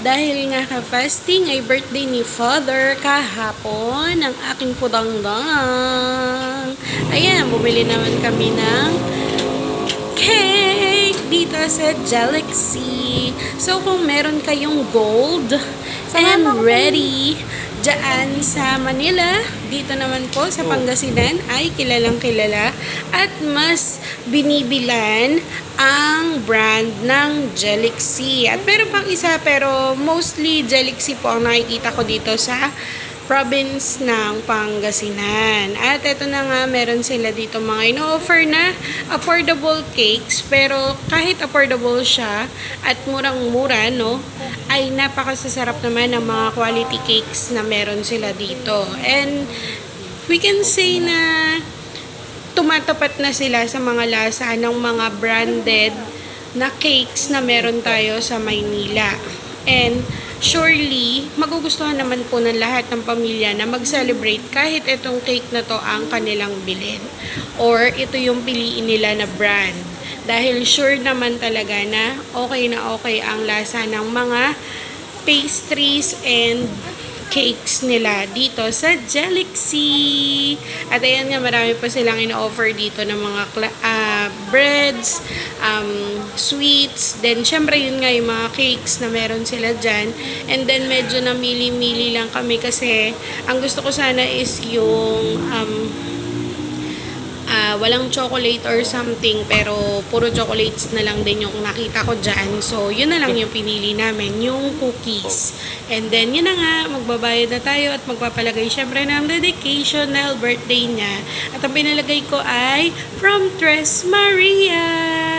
Dahil nga ka-fasting ay birthday ni Father kahapon ng aking pudangdang. Ayan, bumili naman kami ng cake dito sa Galaxy. So, kung meron kayong gold and ready dyan sa Manila, dito naman po sa Pangasinan ay kilalang kilala at mas binibilan ang brand ng Galaxy. At meron pang isa pero mostly Galaxy po ang nakikita ko dito sa province ng Pangasinan. At eto na nga, meron sila dito mga ino-offer na affordable cakes. Pero kahit affordable siya at murang-mura, no, ay napakasasarap naman ng mga quality cakes na meron sila dito. And we can say na tumatapat na sila sa mga lasa ng mga branded na cakes na meron tayo sa Maynila. And surely, magugustuhan naman po ng lahat ng pamilya na mag-celebrate kahit itong cake na to ang kanilang bilhin. Or ito yung piliin nila na brand. Dahil sure naman talaga na okay ang lasa ng mga pastries and cakes nila dito sa Galaxy. At ayan nga, marami pa silang ino-offer dito ng mga breads, sweets, then syempre yun nga yung mga cakes na meron sila dyan. And then medyo namili-mili lang kami kasi ang gusto ko sana is yung walang chocolate or something, pero puro chocolates na lang din yung nakita ko dyan. So, yun na lang yung pinili namin, yung cookies. And then, yun na nga, magbabayad na tayo at magpapalagay syempre ng dedicational birthday niya. At ang pinalagay ko ay From Tres Maria.